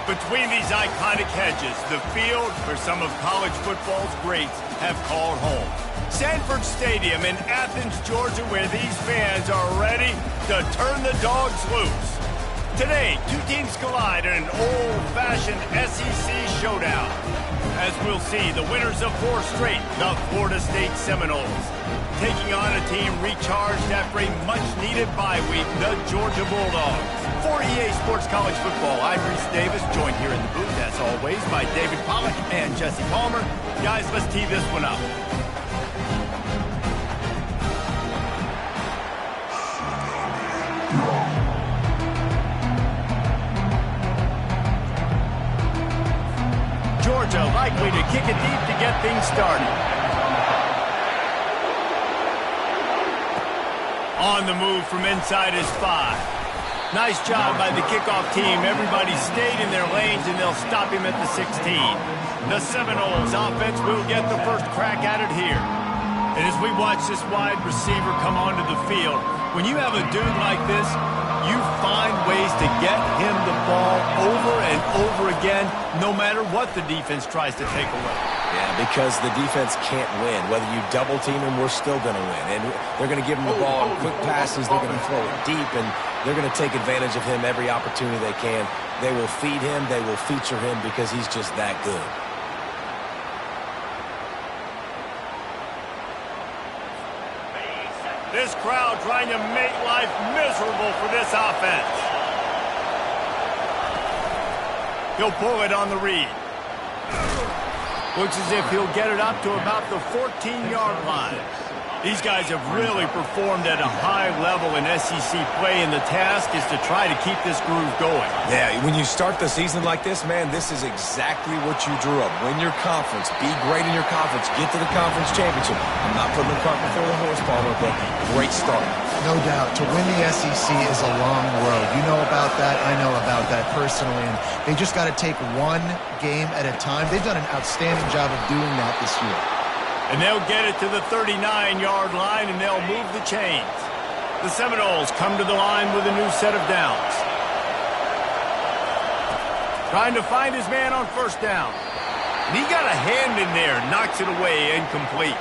Between these iconic hedges, the field where some of college football's greats have called home. Sanford Stadium in Athens, Georgia, where these fans are ready to turn the dogs loose. Today, two teams collide in an old-fashioned SEC showdown. As we'll see, the winners of 4 straight, the Florida State Seminoles, taking on a team recharged after a much-needed bye week, the Georgia Bulldogs. For EA Sports College Football, I'm Reese Davis, joined here in the booth, as always, by David Pollack and Jesse Palmer. Guys, let's tee this one up. Georgia likely to kick it deep to get things started. On the move from inside is 5. Nice job by the kickoff team. Everybody stayed in their lanes, and they'll stop him at the 16. The Seminoles offense will get the first crack at it here. And as we watch this wide receiver come onto the field, when you have a dude like this, you find ways to get him the ball over and over again, no matter what the defense tries to take away. Yeah, because the defense can't win. Whether you double team him, we're still going to win. And they're going to give him the ball in quick passes. They're going to throw it deep, and they're going to take advantage of him every opportunity they can. They will feed him. They will feature him because he's just that good. This crowd trying to make life miserable for this offense. He'll pull it on the read. Looks as if he'll get it up to about the 14-yard line. These guys have really performed at a high level in SEC play, and the task is to try to keep this groove going. Yeah, when you start the season like this, man, this is exactly what you drew up. Win your conference. Be great in your conference. Get to the conference championship. I'm not putting the cart before the horse, Palmer, but great start. No doubt. To win the SEC is a long road. You know about that. I know about that personally. And they just got to take one game at a time. They've done an outstanding job of doing that this year. And they'll get it to the 39-yard line, and they'll move the chains. The Seminoles come to the line with a new set of downs. Trying to find his man on first down. And he got a hand in there, knocks it away, incomplete.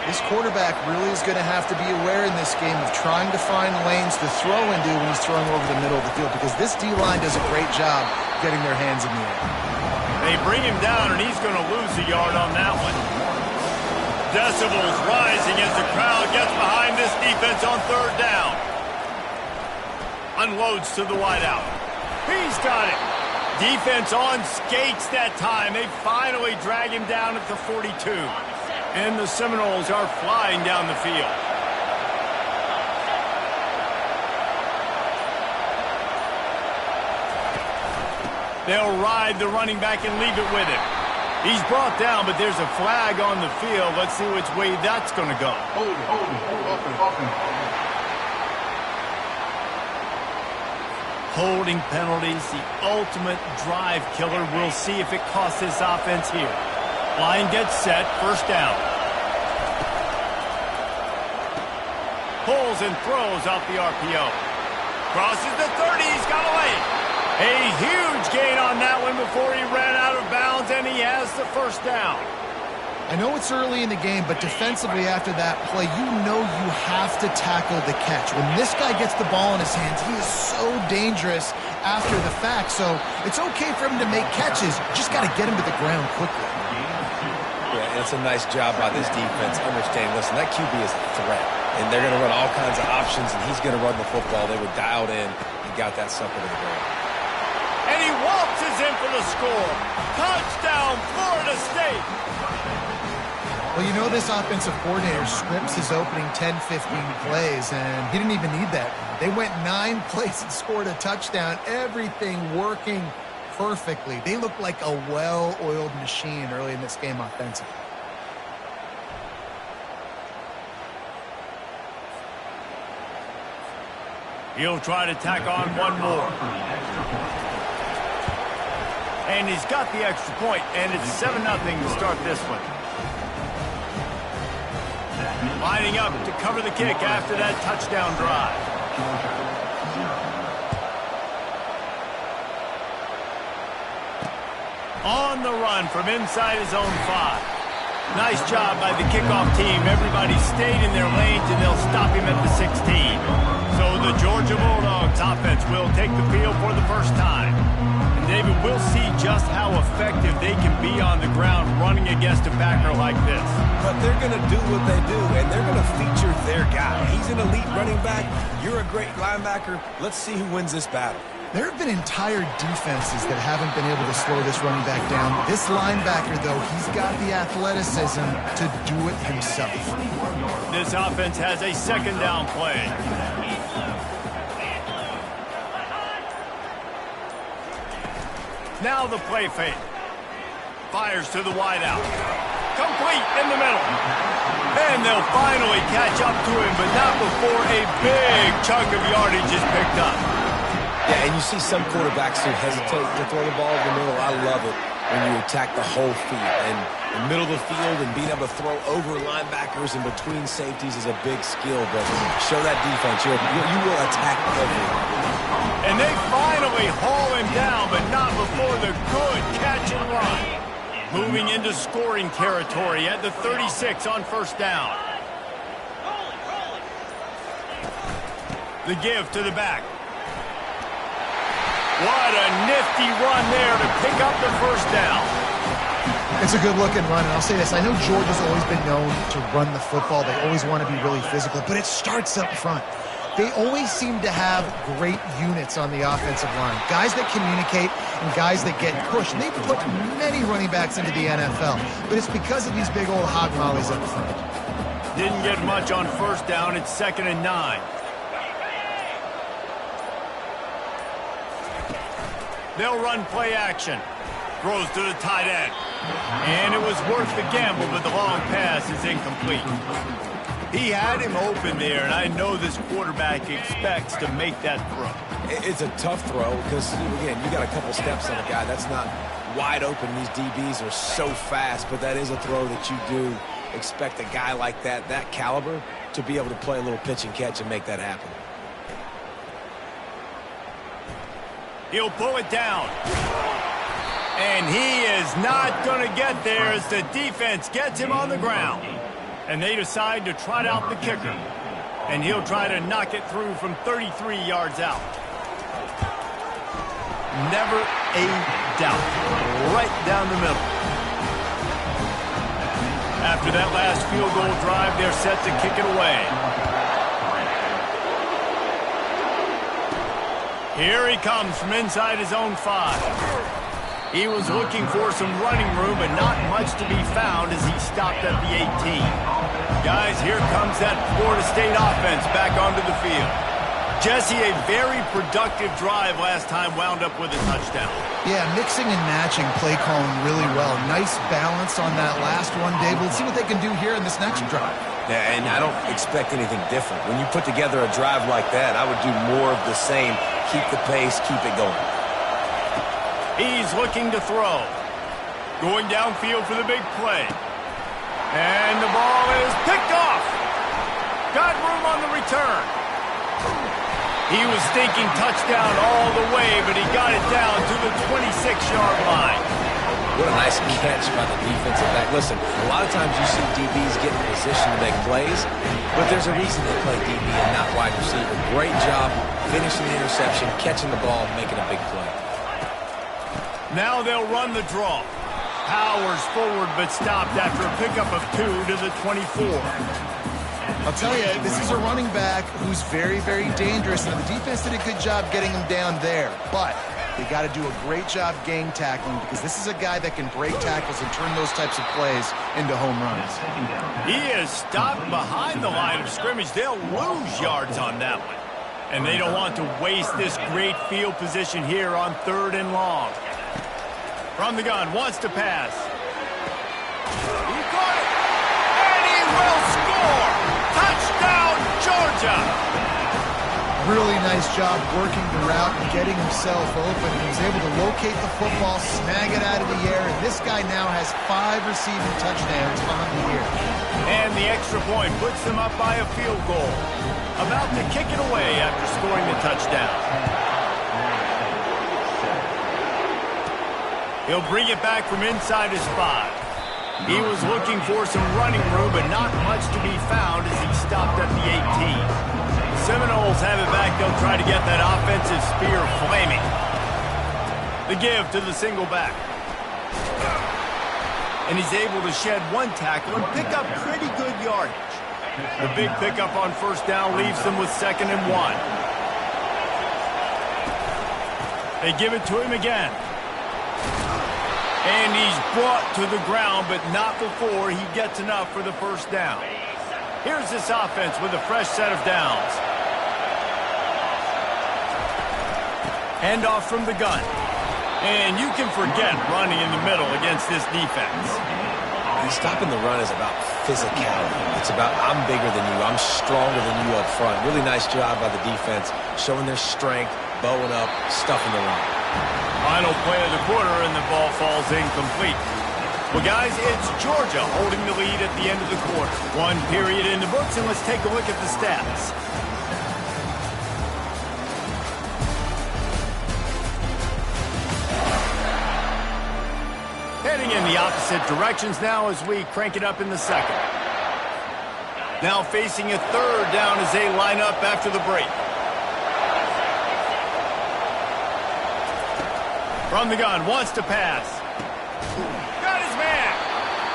This quarterback really is going to have to be aware in this game of trying to find lanes to throw into when he's throwing over the middle of the field, because this D-line does a great job getting their hands in the air. They bring him down, and he's going to lose a yard on that one. Decibels rising as the crowd gets behind this defense on third down. Unloads to the wideout. He's got it. Defense on skates that time. They finally drag him down at the 42. And the Seminoles are flying down the field. They'll ride the running back and leave it with him. He's brought down, but there's a flag on the field. Let's see which way that's going to go. Holding penalties, the ultimate drive killer. We'll see if it costs this offense here. Line gets set, first down. Pulls and throws off the RPO. Crosses the 30, he's got away. A huge gain on that one before he ran out of bounds, and he has the first down. I know it's early in the game, but defensively after that play, you know you have to tackle the catch. When this guy gets the ball in his hands, he is so dangerous after the fact. So it's okay for him to make catches. You just got to get him to the ground quickly. Yeah, and it's a nice job by this defense understanding, listen, that QB is a threat, and they're going to run all kinds of options, and he's going to run the football. They were dialed in and got that sucker to the ground. And he waltzes in for the score. Touchdown, Florida State. Well, you know this offensive coordinator scripts his opening 10, 15 plays, and he didn't even need that. They went 9 plays and scored a touchdown. Everything working perfectly. They look like a well-oiled machine early in this game offensively. He'll try to tack on one more. And he's got the extra point, and it's 7-0 to start this one. Lining up to cover the kick after that touchdown drive. On the run from inside his own 5. Nice job by the kickoff team. Everybody stayed in their lanes, and they'll stop him at the 16. So the Georgia Bulldogs offense will take the field for the first time. And David, we'll see just how effective they can be on the ground running against a backer like this. But they're going to do what they do, and they're going to feature their guy. He's an elite running back. You're a great linebacker. Let's see who wins this battle. There have been entire defenses that haven't been able to slow this running back down. This linebacker, though, he's got the athleticism to do it himself. This offense has a second down play. Now the play fake. Fires to the wideout. Complete in the middle. And they'll finally catch up to him, but not before a big chunk of yardage is picked up. Yeah, and you see some quarterbacks who hesitate to throw the ball in the middle. I love it when you attack the whole field. And the middle of the field and being able to throw over linebackers and between safeties is a big skill. But show that defense. You will attack everyone. And they finally haul him down, but not before the good catch and run. Moving into scoring territory at the 36 on first down. The give to the back. What a nifty run there to pick up the first down. It's a good-looking run, and I'll say this. I know Georgia's always been known to run the football. They always want to be really physical, but it starts up front. They always seem to have great units on the offensive line, guys that communicate and guys that get pushed. And they've put many running backs into the NFL, but it's because of these big old hog mollies up front. Didn't get much on first down. It's 2nd and 9. They'll run play action. Throws to the tight end. And it was worth the gamble, but the long pass is incomplete. He had him open there, and I know this quarterback expects to make that throw. It's a tough throw because, again, you got a couple steps on a guy. That's not wide open. These DBs are so fast, but that is a throw that you do expect a guy like that caliber, to be able to play a little pitch and catch and make that happen. He'll pull it down. And he is not going to get there as the defense gets him on the ground. And they decide to trot out the kicker. And he'll try to knock it through from 33 yards out. Never a doubt. Right down the middle. After that last field goal drive, they're set to kick it away. Here he comes from inside his own 5. He was looking for some running room, but not much to be found as he stopped at the 18. Guys, here comes that Florida State offense back onto the field. Jesse, a very productive drive last time wound up with a touchdown. Yeah, mixing and matching play calling really well. Nice balance on that last one, Dave. Let's see what they can do here in this next drive. Yeah, and I don't expect anything different. When you put together a drive like that, I would do more of the same. Keep the pace, keep it going. He's looking to throw. Going downfield for the big play. And the ball is picked off. Got room on the return. He was thinking touchdown all the way, but he got it down to the 26-yard line. What a nice catch by the defensive back. Listen, a lot of times you see DBs get in position to make plays, but there's a reason they play DB and not wide receiver. Great job finishing the interception, catching the ball, making a big play. Now they'll run the draw. Powers forward, but stopped after a pickup of 2 to the 24. I'll tell you, this is a running back who's very, very dangerous, and the defense did a good job getting him down there. But they got to do a great job gang tackling, because this is a guy that can break tackles and turn those types of plays into home runs. He is stopped behind the line of scrimmage. They'll lose yards on that one. And they don't want to waste this great field position here on 3rd and long. From the gun, wants to pass. He caught it, and he will score! Touchdown, Georgia! Really nice job working the route and getting himself open. He was able to locate the football, snag it out of the air, and this guy now has 5 receiving touchdowns on the year. And the extra point puts them up by a field goal. About to kick it away after scoring the touchdown. He'll bring it back from inside his 5. He was looking for some running room, but not much to be found as he stopped at the 18. The Seminoles have it back. They'll try to get that offensive spear flaming. The give to the single back. And he's able to shed one tackle and pick up pretty good yardage. The big pickup on first down leaves them with 2nd and 1. They give it to him again. And he's brought to the ground, but not before he gets enough for the first down. Here's this offense with a fresh set of downs. Handoff from the gun. And you can forget running in the middle against this defense. Stopping the run is about physicality. It's about I'm bigger than you, I'm stronger than you up front. Really nice job by the defense, showing their strength, bowing up, stuffing the run. Final play of the quarter, and the ball falls incomplete. Well, guys, it's Georgia holding the lead at the end of the quarter. 1 period in the books, and let's take a look at the stats. Heading in the opposite directions now as we crank it up in the second. Now facing a 3rd down as they line up after the break. From the gun, wants to pass. Got his man.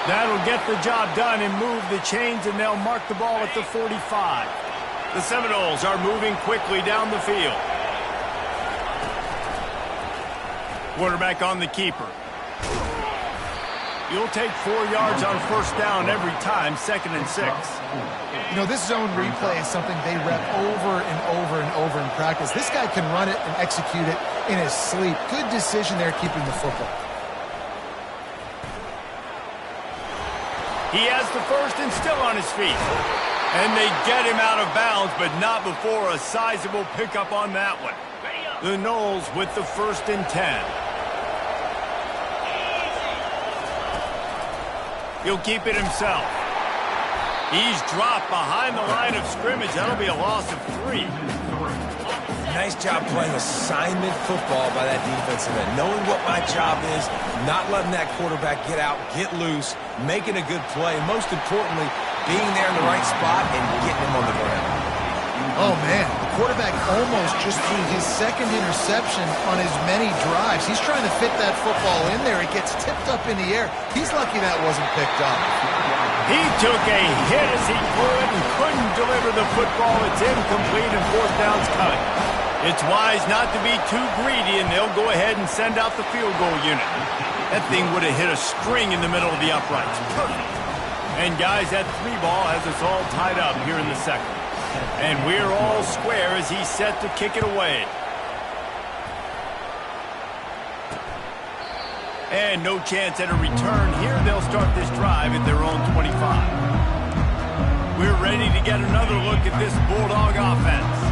That'll get the job done and move the chains, and they'll mark the ball at the 45. The Seminoles are moving quickly down the field. Quarterback on the keeper. You'll take 4 yards on first down every time, 2nd and 6. You know, this zone replay is something they rep over and over and over in practice. This guy can run it and execute it in his sleep. Good decision there keeping the football. He has the first and still on his feet. And they get him out of bounds, but not before a sizable pickup on that one. The Noles with the 1st and 10. He'll keep it himself. He's dropped behind the line of scrimmage. That'll be a loss of 3. Nice job playing assignment football by that defensive end. Knowing what my job is, not letting that quarterback get out, get loose, making a good play, and most importantly, being there in the right spot and getting him on the ground. Oh, man, the quarterback almost just threw his 2nd interception on as many drives. He's trying to fit that football in there. It gets tipped up in the air. He's lucky that wasn't picked up. He took a hit as he could and couldn't deliver the football. It's incomplete and 4th down's coming. It's wise not to be too greedy, and they'll go ahead and send out the field goal unit. That thing would have hit a string in the middle of the uprights. Perfect. And, guys, that 3 ball has us all tied up here in the second. And we're all square as he's set to kick it away. And no chance at a return here. They'll start this drive at their own 25. We're ready to get another look at this Bulldog offense.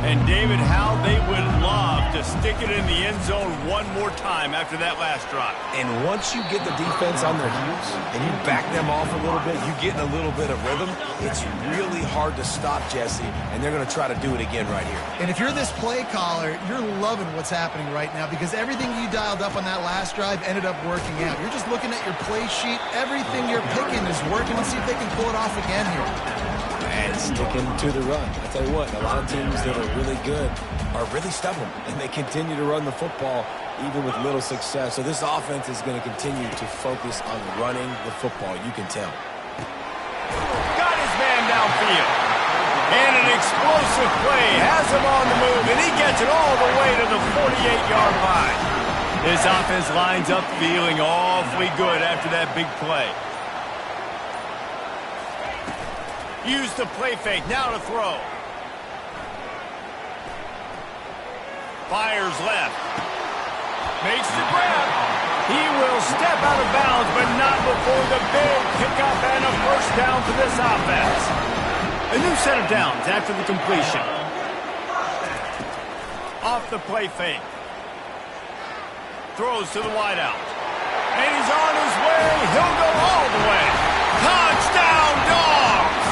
And, David, how they would love to stick it in the end zone one more time after that last drive. And once you get the defense on their heels and you back them off a little bit, you get in a little bit of rhythm, it's really hard to stop, Jesse, and they're going to try to do it again right here. And if you're this play caller, you're loving what's happening right now because everything you dialed up on that last drive ended up working out. You're just looking at your play sheet. Everything you're picking is working. Let's see if they can pull it off again here. And sticking to the run. I tell you what, a lot of teams that are really good are really stubborn, and they continue to run the football even with little success. So this offense is going to continue to focus on running the football. You can tell. Got his man downfield. And an explosive play has him on the move, and he gets it all the way to the 48-yard line. This offense lines up feeling awfully good after that big play. Use the play fake, now to throw. Fires left. Makes the grab. He will step out of bounds, but not before the big pickup and a first down for this offense. A new set of downs after the completion. Off the play fake. Throws to the wideout. And he's on his way. He'll go all the way. Touchdown, Dogs!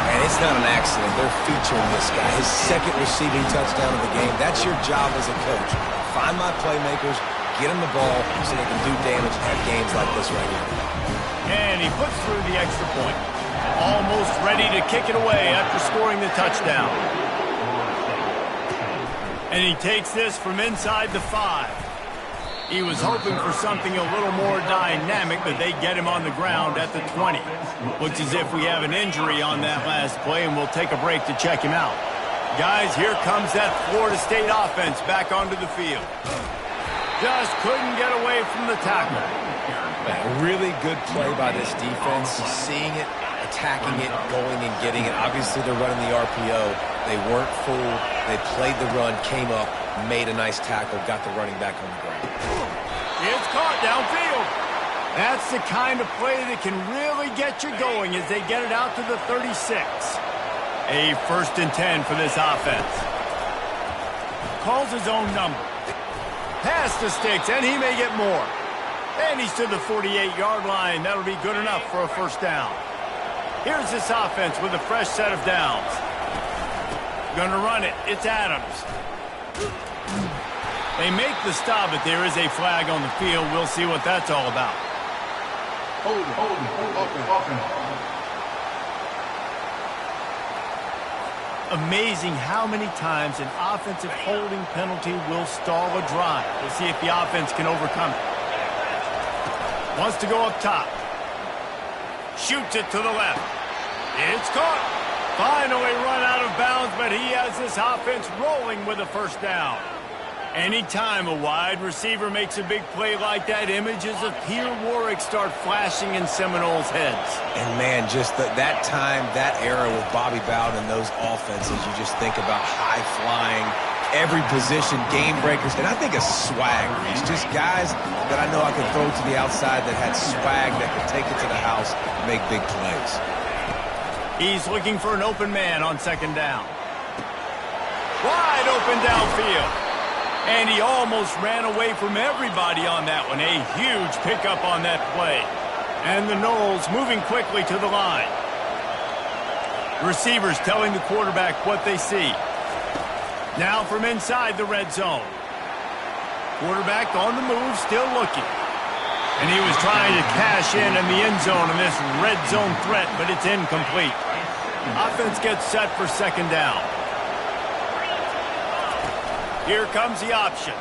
And it's not an accident. They're featuring this guy. His 2nd receiving touchdown of the game. That's your job as a coach. Find my playmakers, Get them the ball so they can do damage and have games like this right here. And he puts through the extra point. Almost ready to kick it away after scoring the touchdown. And he takes this from inside the 5. He was hoping for something a little more dynamic, but they get him on the ground at the 20. Looks as if we have an injury on that last play, and we'll take a break to check him out. Guys, here comes that Florida State offense back onto the field. Just couldn't get away from the tackle. A really good play by this defense. Seeing it, attacking it, going and getting it. Obviously, they're running the RPO. They weren't fooled. They played the run, came up, made a nice tackle, got the running back on the ground. It's caught downfield. That's the kind of play that can really get you going as they get it out to the 36. A 1st and 10 for this offense. Calls his own number. Pass to Sticks, and he may get more. And he's to the 48-yard line. That'll be good enough for a 1st down. Here's this offense with a fresh set of downs. Gonna run it. It's Adams. They make the stop, but there is a flag on the field. We'll see what that's all about. Hold it. Amazing how many times an offensive holding penalty will stall a drive. We'll see if the offense can overcome it. Wants to go up top. Shoots it to the left. It's caught. Finally run out of bounds, but he has this offense rolling with a 1st down. Anytime a wide receiver makes a big play like that, images of Peter Warrick start flashing in Seminoles' heads. And, man, just that time, that era with Bobby Bowden and those offenses, you just think about high-flying, every position, game breakers, and I think of swag. It's just guys that I know I could throw to the outside that had swag that could take it to the house and make big plays. He's looking for an open man on 2nd down. Wide open downfield. And he almost ran away from everybody on that one. A huge pickup on that play. And the Noles moving quickly to the line. Receivers telling the quarterback what they see. Now from inside the red zone. Quarterback on the move, still looking. And he was trying to cash in the end zone in this red zone threat, but it's incomplete. Offense gets set for 2nd down. Here comes the option.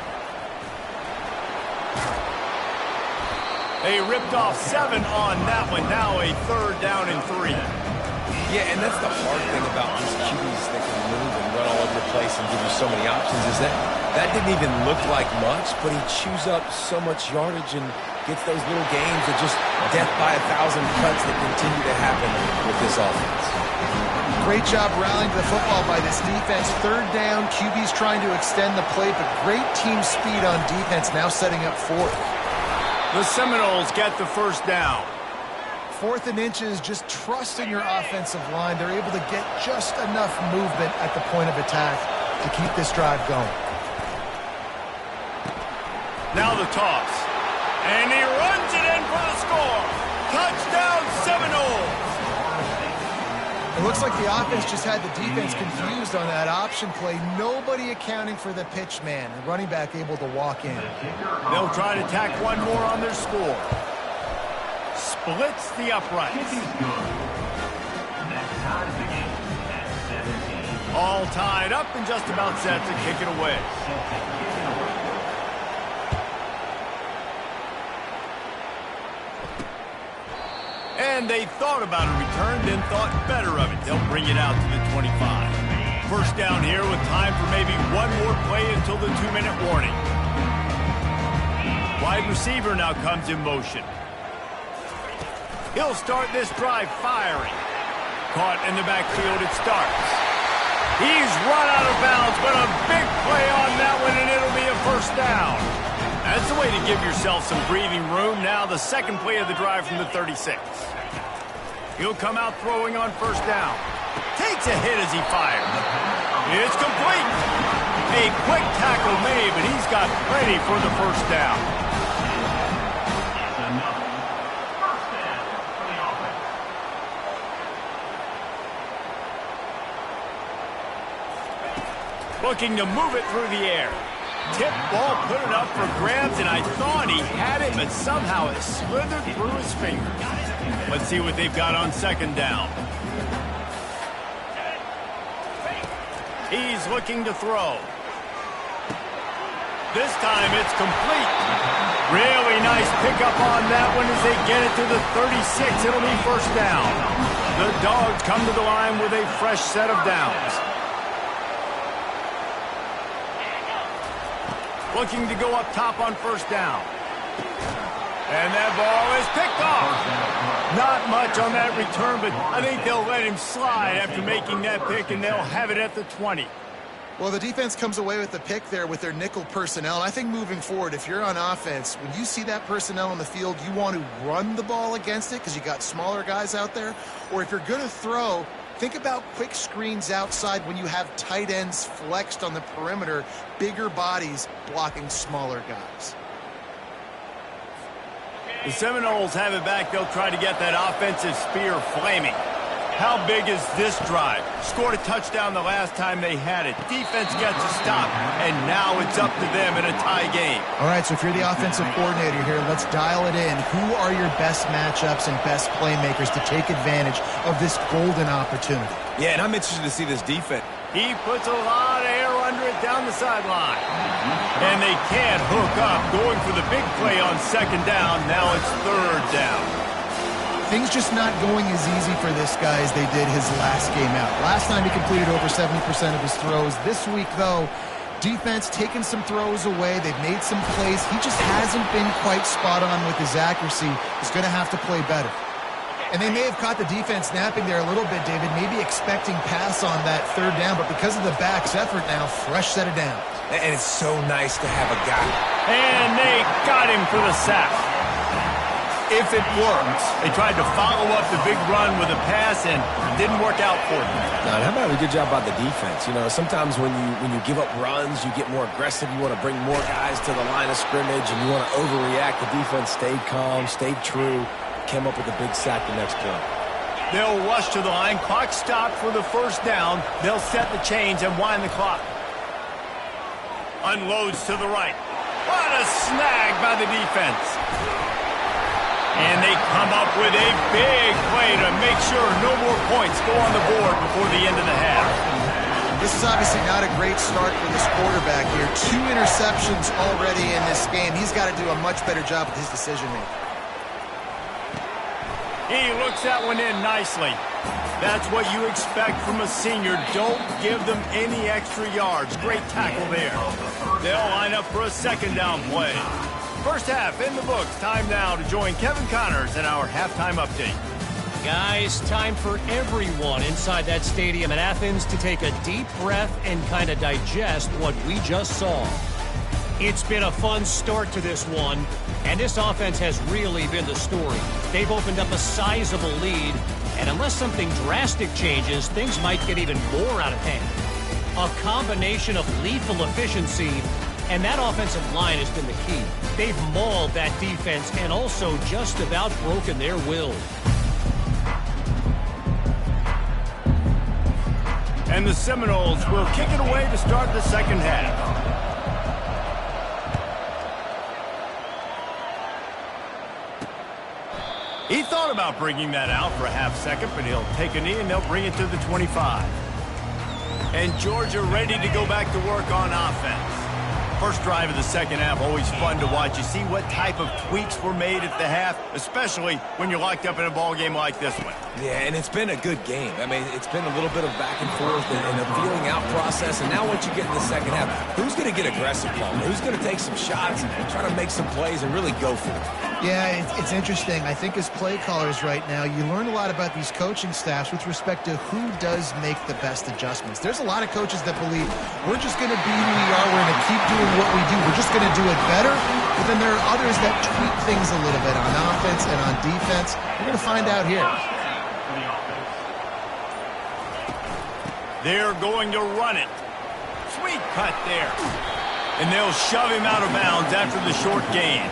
They ripped off 7 on that one. Now a 3rd down and 3. Yeah, and that's the hard thing about these QBs that can move and run all over the place and give you so many options is that didn't even look like much, but he chews up so much yardage and gets those little games of just death by 1,000 cuts that continue to happen with this offense. Great job rallying to the football by this defense. 3rd down, QB's trying to extend the play, but great team speed on defense, now setting up 4th. The Seminoles get the 1st down. 4th and inches, just trusting your offensive line. They're able to get just enough movement at the point of attack to keep this drive going. Now the toss. And he runs it in for the score. Touchdown Seminoles. It looks like the offense just had the defense confused on that option play. Nobody accounting for the pitch man. The running back able to walk in. They'll try to tack one more on their score. Splits the uprights. All tied up and just about set to kick it away. And they thought about a return, then thought better of it. They'll bring it out to the 25. 1st down here with time for maybe one more play until the 2-minute warning. Wide receiver now comes in motion. He'll start this drive firing. Caught in the backfield, it starts. He's run out of bounds, but a big play on that one, and it'll be a 1st down. That's the way to give yourself some breathing room. Now the 2nd play of the drive from the 36. He'll come out throwing on 1st down. Takes a hit as he fires. It's complete. A quick tackle made, but he's got plenty for the 1st down. Looking to move it through the air. tip ball, put it up for grabs, and I thought he had it, but somehow it slithered through his fingers. Let's see what they've got on second down. He's looking to throw. This time it's complete. Really nice pickup on that one as they get it to the 36. It'll be first down. The Dogs come to the line with a fresh set of downs. Looking to go up top on first down. And that ball is picked off. Not much on that return, but I think they'll let him slide after making that pick, and they'll have it at the 20. Well, the defense comes away with the pick there with their nickel personnel. And I think moving forward, if you're on offense, when you see that personnel on the field, you want to run the ball against it because you got smaller guys out there. Or if you're going to throw, think about quick screens outside when you have tight ends flexed on the perimeter, bigger bodies blocking smaller guys. The Seminoles have it back. They'll try to get that offensive spear flaming. How big is this drive? Scored a touchdown the last time they had it. Defense gets a stop, and now it's up to them in a tie game. All right, so if you're the offensive coordinator here, let's dial it in. Who are your best matchups and best playmakers to take advantage of this golden opportunity? Yeah, and I'm interested to see this defense. He puts a lot of air under it down the sideline. And they can't hook up. Going for the big play on second down. Now it's third down. Things just not going as easy for this guy as they did his last game out. Last time he completed over 70% of his throws. This week, though, defense taking some throws away. They've made some plays. He just hasn't been quite spot on with his accuracy. He's going to have to play better. And they may have caught the defense napping there a little bit, David, maybe expecting pass on that third down, but because of the back's effort now, fresh set of downs. And it's so nice to have a guy. And they got him for the sack. If it works, they tried to follow up the big run with a pass, and it didn't work out for them. Now, how about a good job by the defense? You know, sometimes when you give up runs, you get more aggressive. You want to bring more guys to the line of scrimmage, and you want to overreact. The defense stayed calm, stayed true, came up with a big sack the next play. They'll rush to the line. Clock stopped for the first down. They'll set the chains and wind the clock. Unloads to the right. What a snag by the defense. And they come up with a big play to make sure no more points go on the board before the end of the half. This is obviously not a great start for this quarterback here. 2 interceptions already in this game. He's got to do a much better job with his decision-making. He looks that one in nicely. That's what you expect from a senior. Don't give them any extra yards. Great tackle there. They'll line up for a second down play. First half in the books. Time now to join Kevin Connors in our halftime update. Guys, time for everyone inside that stadium in Athens to take a deep breath and kind of digest what we just saw. It's been a fun start to this one, and this offense has really been the story. They've opened up a sizable lead, and unless something drastic changes, things might get even more out of hand. A combination of lethal efficiency, and that offensive line has been the key. They've mauled that defense and also just about broken their will. And the Seminoles will kick it away to start the second half. He thought about bringing that out for a half second, but he'll take a knee and they'll bring it to the 25. And Georgia ready to go back to work on offense. First drive of the second half, always fun to watch. You see what type of tweaks were made at the half, especially when you're locked up in a ball game like this one. Yeah, and it's been a good game. I mean, it's been a little bit of back and forth and a feeling out process. And now once you get in the second half, who's going to get aggressive, Paul? Who's going to take some shots and try to make some plays and really go for it? Yeah, it's interesting. I think as play callers right now, you learn a lot about these coaching staffs with respect to who does make the best adjustments. There's a lot of coaches that believe we're just going to be who we are. We're going to keep doing what we do. We're just going to do it better. But then there are others that tweak things a little bit on offense and on defense. We're going to find out here. They're going to run it. Sweet cut there. And they'll shove him out of bounds after the short gain.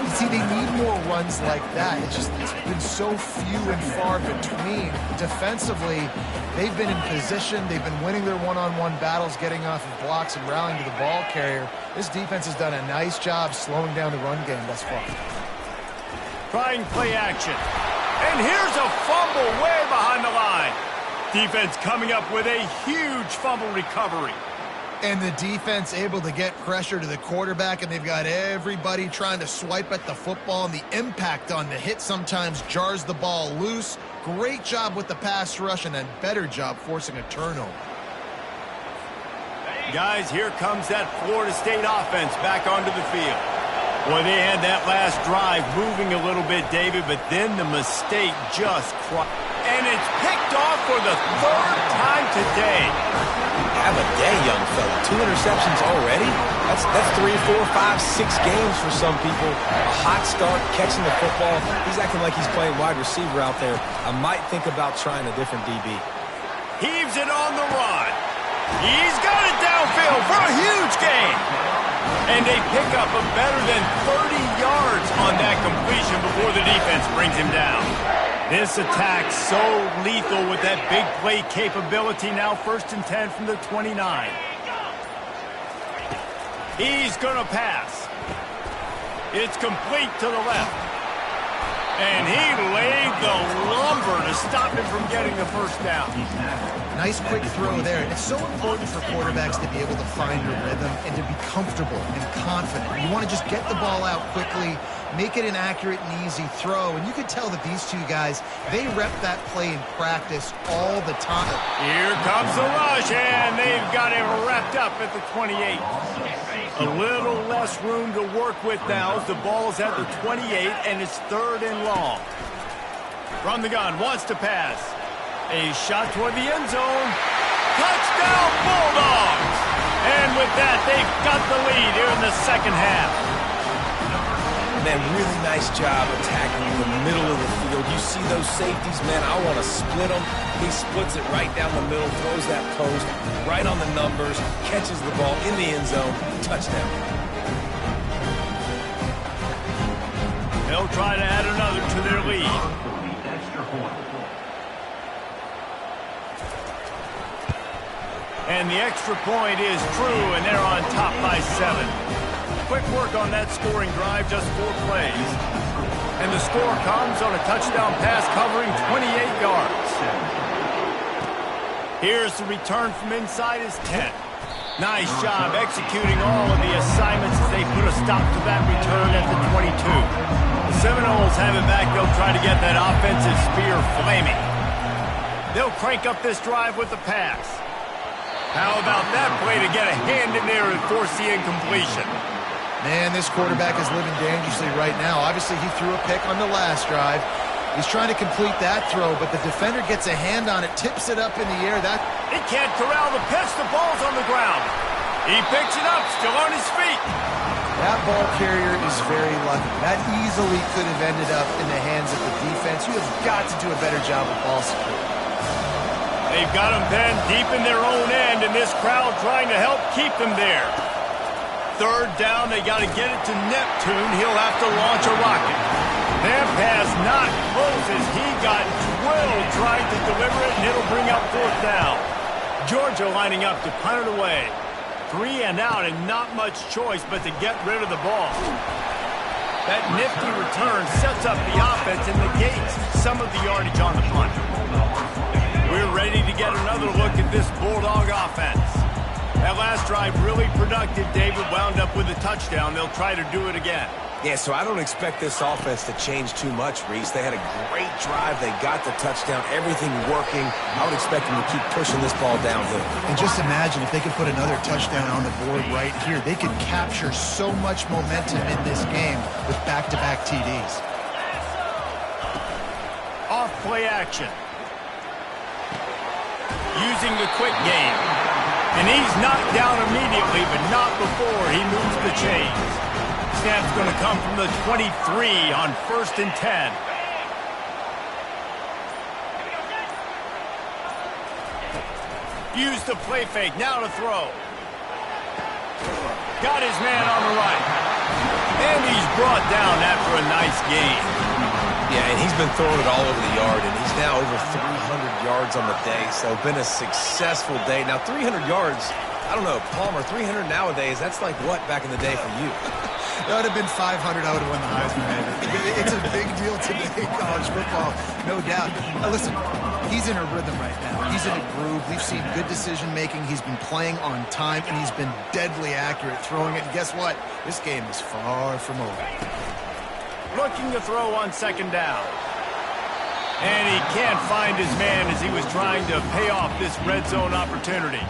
See, they need more runs like that. It's been so few and far between. Defensively, they've been in position. They've been winning their one-on-one battles, getting off of blocks and rallying to the ball carrier. This defense has done a nice job slowing down the run game thus far. Trying play action. And here's a fumble way behind the line. Defense coming up with a huge fumble recovery. And the defense able to get pressure to the quarterback, and they've got everybody trying to swipe at the football, and the impact on the hit sometimes jars the ball loose. Great job with the pass rush, and a better job forcing a turnover. Guys, here comes that Florida State offense back onto the field. Boy, they had that last drive moving a little bit, David, but then the mistake just crushed. And it's picked off for the third time today. Have a day, young fella. 2 interceptions already? That's 3, 4, 5, 6 games for some people. A hot start, catching the football. He's acting like he's playing wide receiver out there. I might think about trying a different DB. Heaves it on the run. He's got it downfield for a huge gain. And they pick up a better than 30 yards on that completion before the defense brings him down. This attack so lethal with that big play capability. Now 1st and 10 from the 29. He's going to pass. It's complete to the left. And he laid the lumber to stop him from getting the first down. Nice quick throw there. It's so important for quarterbacks to be able to find a rhythm and to be comfortable and confident. You want to just get the ball out quickly, make it an accurate and easy throw. And you can tell that these two guys, they rep that play in practice all the time. Here comes the rush, and they've got him wrapped up at the 28. A little less room to work with now as the ball's at the 28, and it's 3rd and long. From the gun, wants to pass. A shot toward the end zone. Touchdown, Bulldogs! And with that, they've got the lead here in the second half. Man, really nice job attacking the middle of the field. You see those safeties, man, I want to split them. He splits it right down the middle, throws that post, right on the numbers, catches the ball in the end zone, touchdown. They'll try to add another to their lead. And the extra point is true, and they're on top by 7. Quick work on that scoring drive, just 4 plays. And the score comes on a touchdown pass covering 28 yards. Here's the return from inside his 10. Nice job executing all of the assignments as they put a stop to that return at the 22. The Seminoles have it back. They'll try to get that offensive spear flaming. They'll crank up this drive with the pass. How about that play to get a hand in there and force the incompletion? Man, this quarterback is living dangerously right now. Obviously, he threw a pick on the last drive. He's trying to complete that throw, but the defender gets a hand on it, tips it up in the air. He can't corral the pitch. The ball's on the ground. He picks it up, still on his feet. That ball carrier is very lucky. That easily could have ended up in the hands of the defense. You have got to do a better job of ball security. They've got them pinned deep in their own end, and this crowd trying to help keep them there. 3rd down, they got to get it to Neptune. He'll have to launch a rocket. That pass not close as he got drilled trying to deliver it, and it'll bring up 4th down. Georgia lining up to punt it away. 3 and out, and not much choice but to get rid of the ball. That nifty return sets up the offense and negates some of the yardage on the punt. We're ready to get another look at this Bulldog offense. That last drive really productive. David wound up with a touchdown. They'll try to do it again. Yeah, so I don't expect this offense to change too much, Reese. They had a great drive. They got the touchdown. Everything working. I would expect them to keep pushing this ball downhill. And just imagine if they could put another touchdown on the board right here. They could capture so much momentum in this game with back-to-back TDs. Off play action. Using the quick game. And he's knocked down immediately, but not before he moves the chains. Snap's going to come from the 23 on 1st and 10. Use the play fake, now to throw. Got his man on the right. And he's brought down after a nice gain. Yeah, and he's been throwing it all over the yard, and he's now over 300 yards on the day, so been a successful day. Now, 300 yards, I don't know, Palmer, 300 nowadays, that's like what back in the day for you? That would have been 500. I would have won the Heisman, man. It's a big deal today in college football, no doubt. Listen, he's in a rhythm right now. He's in a groove. We've seen good decision-making. He's been playing on time, and he's been deadly accurate throwing it. And guess what? This game is far from over. Looking to throw on second down. And he can't find his man as he was trying to pay off this red zone opportunity.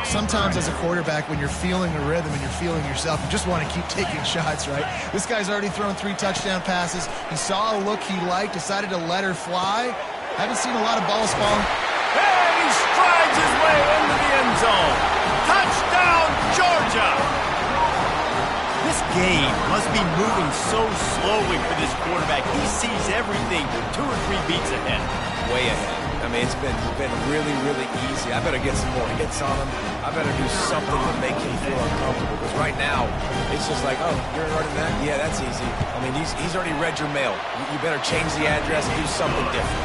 Sometimes as a quarterback, when you're feeling the rhythm and you're feeling yourself, you just want to keep taking shots, right? This guy's already thrown 3 touchdown passes. He saw a look he liked, decided to let her fly. Haven't seen a lot of balls fall. And he strides his way into the end zone. Touchdown, Georgia! This game must be moving so slowly for this quarterback. He sees everything 2 or 3 beats ahead. Way ahead. I mean, it's been really, really easy. I better get some more hits on him. I better do something to make him feel uncomfortable. Because right now, it's just like, oh, you're running that? Yeah, that's easy. I mean, he's already read your mail. You better change the address and do something different.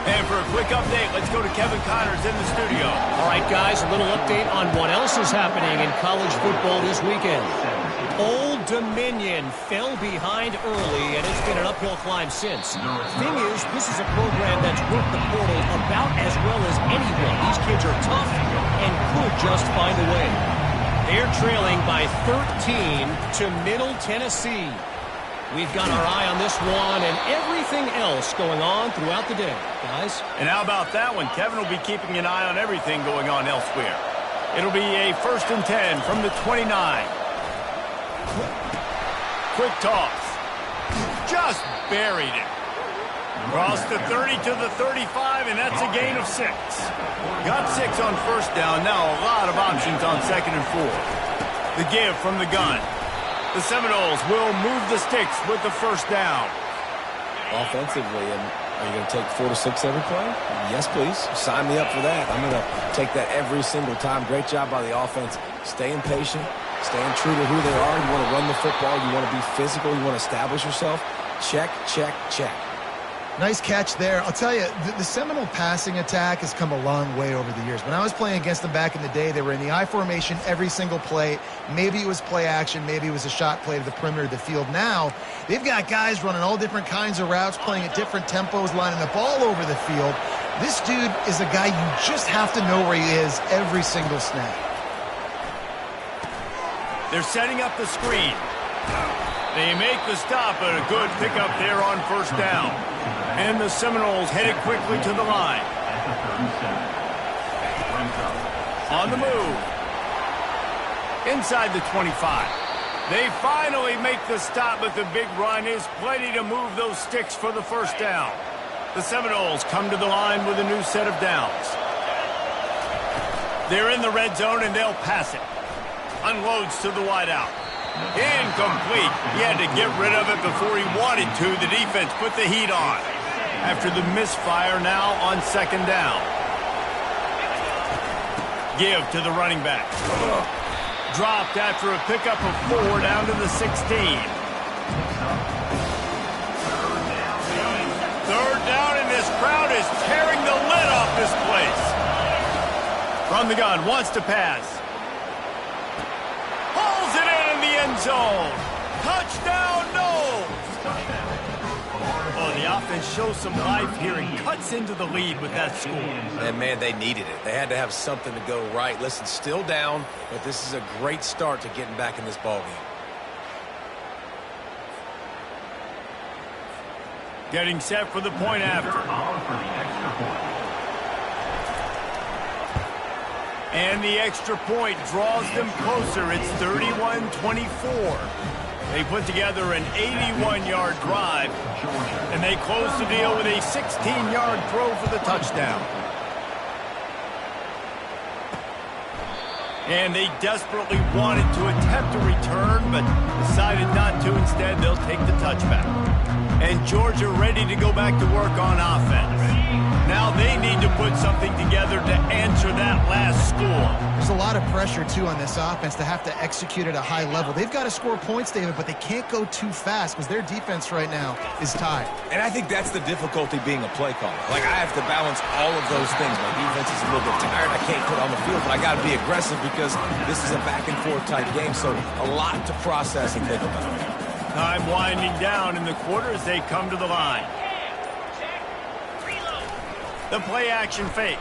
And for a quick update, let's go to Kevin Connors in the studio. All right, guys, a little update on what else is happening in college football this weekend. Old Dominion fell behind early, and it's been an uphill climb since. Thing is, this is a program that's worked the portal about as well as anyone. These kids are tough and could just find a way. They're trailing by 13 to Middle Tennessee. We've got our eye on this one and everything else going on throughout the day, guys. And how about that one? Kevin will be keeping an eye on everything going on elsewhere. It'll be a 1st and 10 from the 29. Quick toss. Just buried it. Cross the 30 to the 35, and that's a gain of 6. Got 6 on 1st down. Now a lot of options on 2nd and 4. The give from the gun. The Seminoles will move the sticks with the 1st down. Offensively, and are you going to take 4 to 6 every play? Yes, please. Sign me up for that. I'm going to take that every single time. Great job by the offense. Staying patient, staying true to who they are. You want to run the football. You want to be physical. You want to establish yourself. Check, check, check. Nice catch there. I'll tell you, the Seminole passing attack has come a long way over the years. When I was playing against them back in the day, they were in the I formation every single play. Maybe it was play action. Maybe it was a shot play to the perimeter of the field. Now, they've got guys running all different kinds of routes, playing at different tempos, lining up all over the field. This dude is a guy you just have to know where he is every single snap. They're setting up the screen. They make the stop, but a good pickup there on 1st down. And the Seminoles headed quickly to the line. On the move. Inside the 25. They finally make the stop, but the big run is plenty to move those sticks for the 1st down. The Seminoles come to the line with a new set of downs. They're in the red zone, and they'll pass it. Unloads to the wideout. Incomplete. He had to get rid of it before he wanted to. The defense put the heat on. After the misfire, now on 2nd down. Give to the running back. Dropped after a pickup of 4 down to the 16. 3rd down, and this crowd is tearing the lid off this place. From the gun, wants to pass. Pulls it in the end zone. Touchdown, no! Oh, the offense shows some life here and cuts into the lead with that score. And, man, they needed it. They had to have something to go right. Listen, still down, but this is a great start to getting back in this ballgame. Getting set for the point after. And the extra point draws them closer. It's 31-24. They put together an 81-yard drive, and they close the deal with a 16-yard throw for the touchdown. And they desperately wanted to attempt a return, but decided not to. Instead, they'll take the touchback. And Georgia ready to go back to work on offense. Now they need to put something together to answer that last score. There's a lot of pressure, too, on this offense to have to execute at a high level. They've got to score points, David, but they can't go too fast because their defense right now is tied. And I think that's the difficulty being a play caller. Like, I have to balance all of those things. My defense is a little bit tired. I can't put on the field, but I got to be aggressive because this is a back-and-forth type game, so a lot to process and think about. Time winding down in the quarter as they come to the line. The play action fake.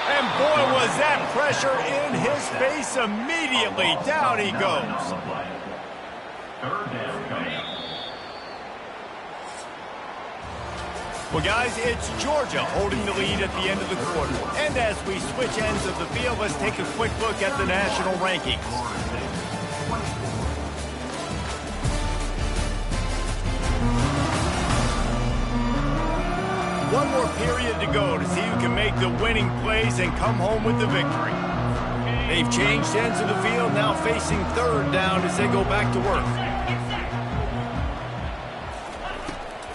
And boy, was that pressure in his face immediately. Down he goes. Well, guys, it's Georgia holding the lead at the end of the quarter. And as we switch ends of the field, let's take a quick look at the national rankings. One more period to go to see who can make the winning plays and come home with the victory. They've changed ends of the field, now facing third down as they go back to work.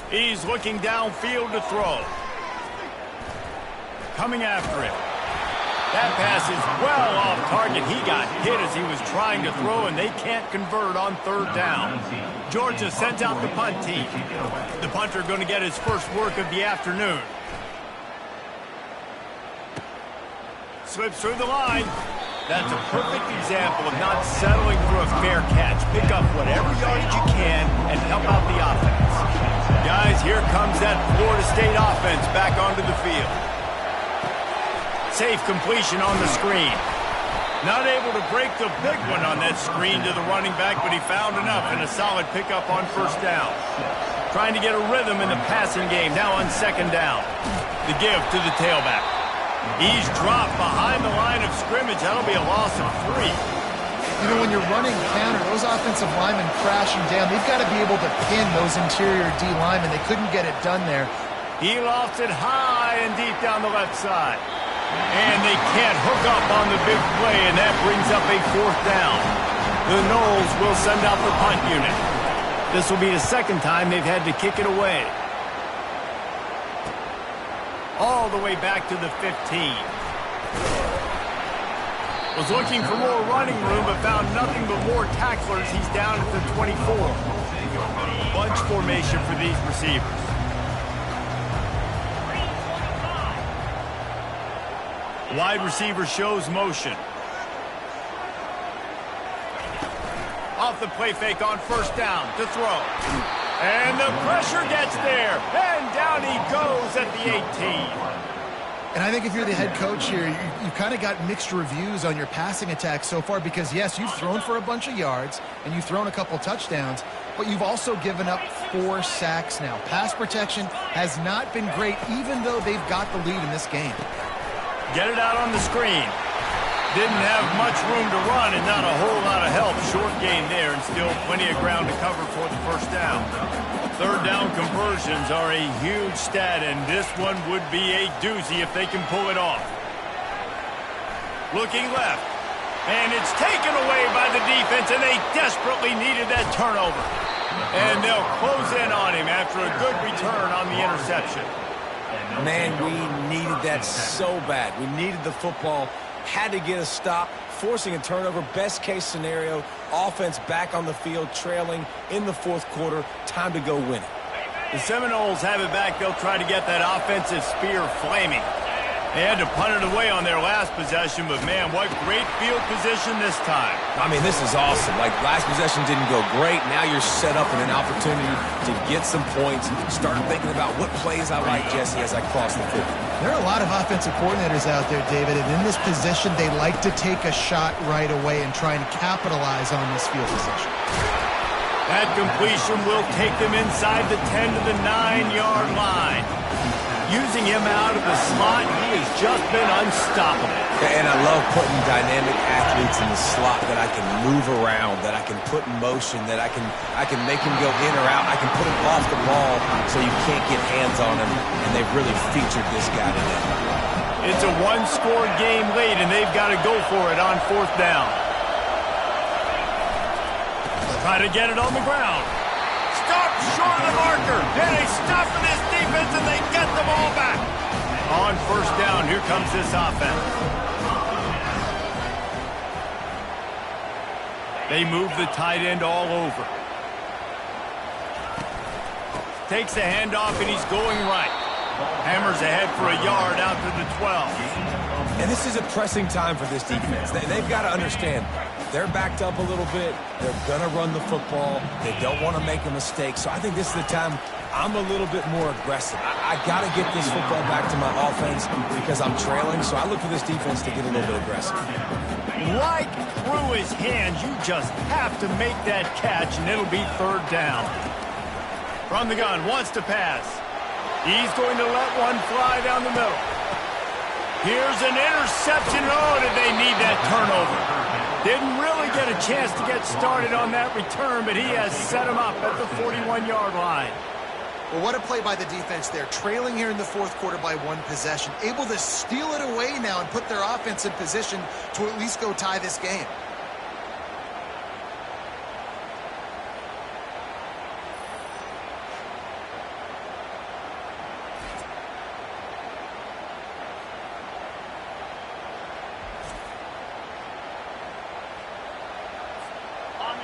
He's looking downfield to throw. Coming after him. That pass is well off target. He got hit as he was trying to throw, and they can't convert on third down. Georgia sends out the punt team. The punter going to get his first work of the afternoon. Slips through the line. That's a perfect example of not settling for a fair catch. Pick up whatever yardage you can and help out the offense. Guys, here comes that Florida State offense back onto the field. Safe completion on the screen. Not able to break the big one on that screen to the running back, but he found enough and a solid pickup on first down. Trying to get a rhythm in the passing game, now on second down. The give to the tailback. He's dropped behind the line of scrimmage. That'll be a loss of 3. You know, when you're running counter, those offensive linemen crashing down, they've got to be able to pin those interior D linemen. They couldn't get it done there. He lofts it high and deep down the left side. And they can't hook up on the big play, and that brings up a fourth down. The Noles will send out the punt unit. This will be the second time they've had to kick it away. All the way back to the 15. Was looking for more running room, but found nothing but more tacklers. He's down at the 24. Bunch formation for these receivers. Wide receiver shows motion. Off the play fake on first down to throw. And the pressure gets there. And down he goes at the 18. And I think if you're the head coach here, you kind of got mixed reviews on your passing attack so far because, yes, you've thrown for a bunch of yards and you've thrown a couple touchdowns, but you've also given up 4 sacks now. Pass protection has not been great, even though they've got the lead in this game. Get it out on the screen. Didn't have much room to run and not a whole lot of help. Short gain there and still plenty of ground to cover for the first down. Third down conversions are a huge stat, and this one would be a doozy if they can pull it off. Looking left. And it's taken away by the defense, and they desperately needed that turnover. And they'll close in on him after a good return on the interception. Man, we needed that so bad. We needed the football, had to get a stop, forcing a turnover. Best case scenario, offense back on the field, trailing in the fourth quarter. Time to go win it. The Seminoles have it back. They'll try to get that offensive spear flaming. They had to punt it away on their last possession, but man, what great field position this time. I mean, this is awesome. Like, last possession didn't go great. Now you're set up in an opportunity to get some points. Start thinking about what plays I like, Jesse, as I cross the field. There are a lot of offensive coordinators out there, David, and in this position, they like to take a shot right away and try and capitalize on this field position. That completion will take them inside the 10 to the 9-yard line. Using him out of the slot, he has just been unstoppable. And I love putting dynamic athletes in the slot that I can move around, that I can put in motion, that I can make him go in or out. I can put him off the ball so you can't get hands on him, and they've really featured this guy today. It's a one-score game late, and they've got to go for it on fourth down. Try to get it on the ground. Stop short of the marker. And they stop for this defense, and they get the ball back. On here comes this offense. They move the tight end all over. Takes the handoff, and he's going right. Hammers ahead for a yard out to the 12. And this is a pressing time for this defense. They've got to understand, they're backed up a little bit. They're going to run the football. They don't want to make a mistake. So I think this is the time I'm a little bit more aggressive. I got to get this football back to my offense because I'm trailing. So I look for this defense to get a little bit aggressive. Right through his hands. You just have to make that catch, and it'll be third down. From the gun, wants to pass. He's going to let one fly down the middle. Here's an interception. Oh, did they need that turnover? Didn't really get a chance to get started on that return, but he has set him up at the 41-yard line. Well, what a play by the defense there. Trailing here in the fourth quarter by one possession. Able to steal it away now and put their offense in position to at least go tie this game.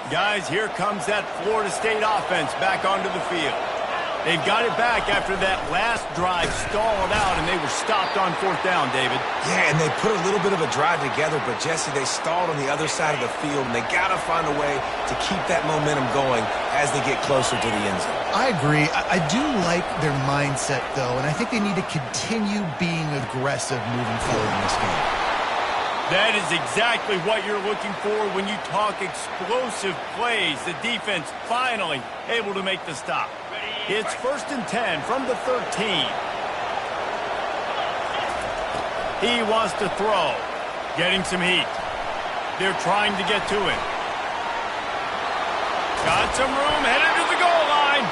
Guys, here comes that Florida State offense back onto the field. They've got it back after that last drive stalled out, and they were stopped on fourth down, David. Yeah, and they put a little bit of a drive together, but, Jesse, they stalled on the other side of the field, and they got to find a way to keep that momentum going as they get closer to the end zone. I agree. I do like their mindset, though, and I think they need to continue being aggressive moving forward in this game. That is exactly what you're looking for when you talk explosive plays. The defense finally able to make the stop. It's 1st and 10 from the 13. He wants to throw. Getting some heat. They're trying to get to him. Got some room, headed to the goal line.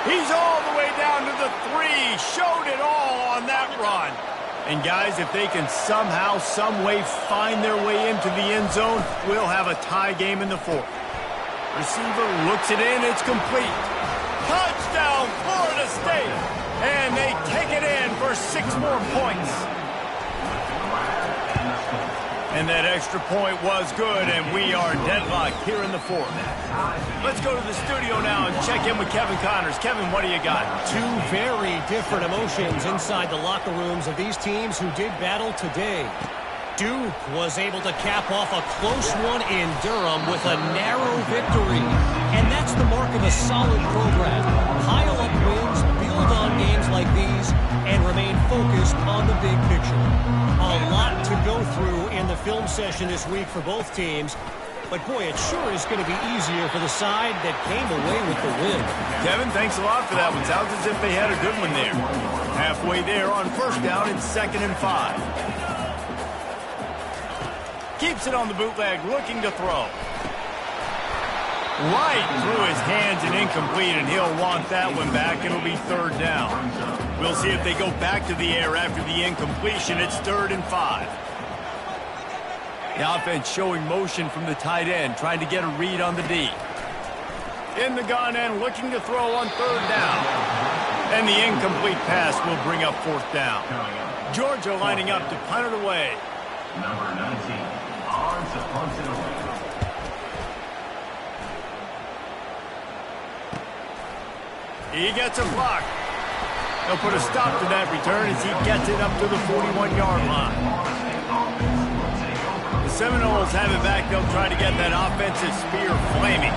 He's all the way down to the 3. Showed it all on that run. And, guys, if they can somehow, some way find their way into the end zone, we'll have a tie game in the fourth. Receiver looks it in. It's complete. Touchdown, Florida State. And they take it in for 6 more points. And that extra point was good, and we are deadlocked here in the fourth. Let's go to the studio now and check in with Kevin Connors. Kevin, what do you got? Two very different emotions inside the locker rooms of these teams who did battle today. Duke was able to cap off a close one in Durham with a narrow victory. And that's the mark of a solid program. Pile up wins, build on games like these, and remain focused on the big picture. A lot to go through in the film session this week for both teams. But, boy, it sure is going to be easier for the side that came away with the win. Kevin, thanks a lot for that one. Sounds as if they had a good one there. Halfway there on first down and 2nd and 5. Keeps it on the bootleg, looking to throw. Right through his hands and incomplete, and he'll want that one back. It'll be 3rd down. We'll see if they go back to the air after the incompletion. It's 3rd and 5. The offense showing motion from the tight end, trying to get a read on the D. In the gun and looking to throw on 3rd down. And the incomplete pass will bring up 4th down. Georgia lining up to punt it away. Number 19, on to punt it away. He gets a block. They'll put a stop to that return as he gets it up to the 41-yard line. The Seminoles have it back. They'll try to get that offensive spear flaming.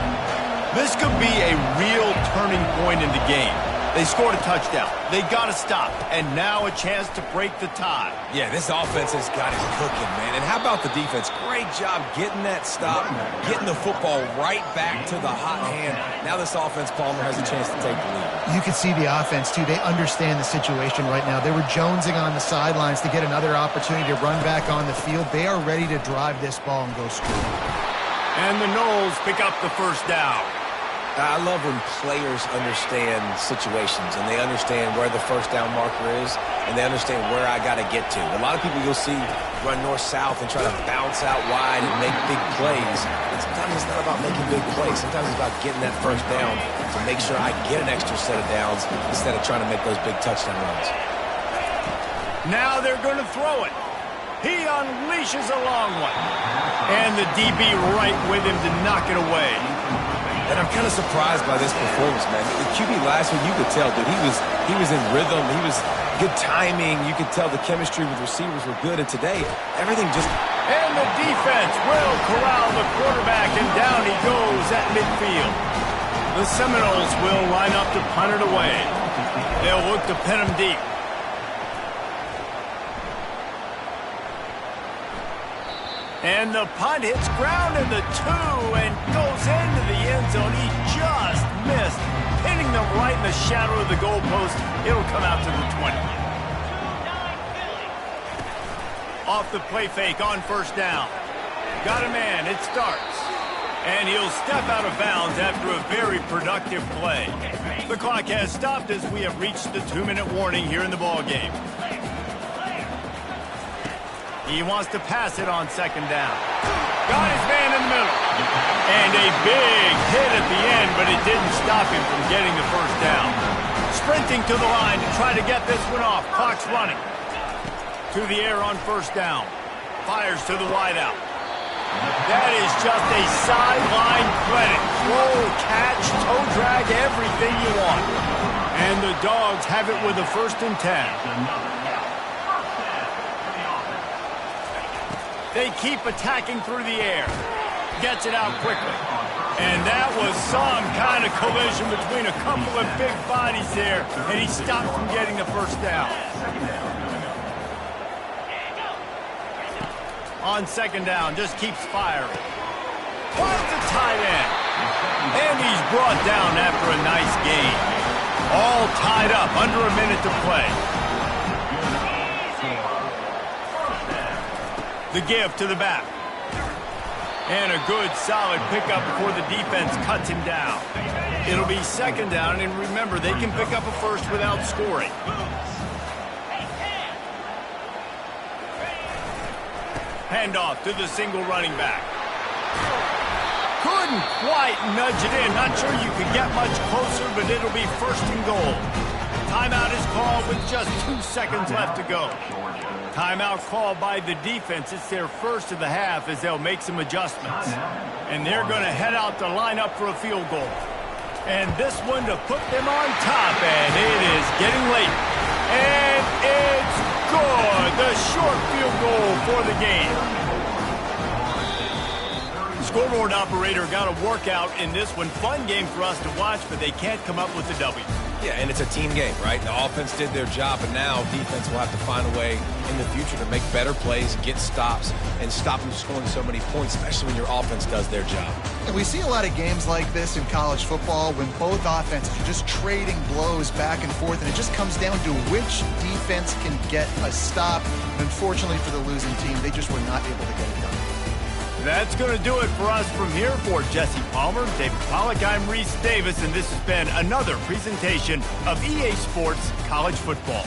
This could be a real turning point in the game. They scored a touchdown. They got to stop. And now a chance to break the tie. Yeah, this offense has got it cooking, man. And how about the defense? Great job getting that stop, getting the football right back to the hot hand. Now this offense, Palmer, has a chance to take the lead. You can see the offense, too. They understand the situation right now. They were jonesing on the sidelines to get another opportunity to run back on the field. They are ready to drive this ball and go score. And the Noles pick up the first down. I love when players understand situations and they understand where the first down marker is and they understand where I got to get to. A lot of people you'll see run north-south and try to bounce out wide and make big plays. And sometimes it's not about making big plays. Sometimes it's about getting that first down to make sure I get an extra set of downs instead of trying to make those big touchdown runs. Now they're going to throw it. He unleashes a long one. And the DB right with him to knock it away. And I'm kind of surprised by this performance, man. The QB last week, you could tell, dude, he was in rhythm. He was good timing. You could tell the chemistry with receivers were good. And today, everything just... And the defense will corral the quarterback, and down he goes at midfield. The Seminoles will line up to punt it away. They'll look to pin him deep. And the punt hits ground in the 2 and goes into the end zone. He just missed, pinning them right in the shadow of the goalpost. It'll come out to the 20. Off the play fake on first down. Got a man, it starts. And he'll step out of bounds after a very productive play. The clock has stopped as we have reached the 2-minute warning here in the ballgame. He wants to pass it on second down. Got his man in the middle. And a big hit at the end, but it didn't stop him from getting the first down. Sprinting to the line to try to get this one off. Clock's running. To the air on first down. Fires to the wideout. That is just a sideline credit. Throw, catch, toe drag, everything you want. And the Dogs have it with a 1st and 10. They keep attacking through the air. Gets it out quickly. And that was some kind of collision between a couple of big bodies there, and he stopped from getting the first down. On second down, just keeps firing. Finds a tight end. And he's brought down after a nice gain. All tied up, under a minute to play. The give to the back. And a good, solid pickup before the defense cuts him down. It'll be second down, and remember, they can pick up a first without scoring. Handoff to the single running back. Couldn't quite nudge it in. Not sure you could get much closer, but it'll be 1st and goal. Timeout is called with just 2 seconds left to go. Timeout called by the defense. It's their first of the half as they'll make some adjustments. And they're going to head out to line up for a field goal. And this one to put them on top, and it is getting late. And it's good. The short field goal for the game. Scoreboard operator got a workout in this one. Fun game for us to watch, but they can't come up with the W. Yeah, and it's a team game, right? The offense did their job, and now defense will have to find a way in the future to make better plays, get stops, and stop them scoring so many points, especially when your offense does their job. And we see a lot of games like this in college football when both offenses are just trading blows back and forth, and it just comes down to which defense can get a stop. And unfortunately for the losing team, they just were not able to get it done. That's going to do it for us from here. For Jesse Palmer, David Pollack, I'm Reese Davis, and this has been another presentation of EA Sports College Football.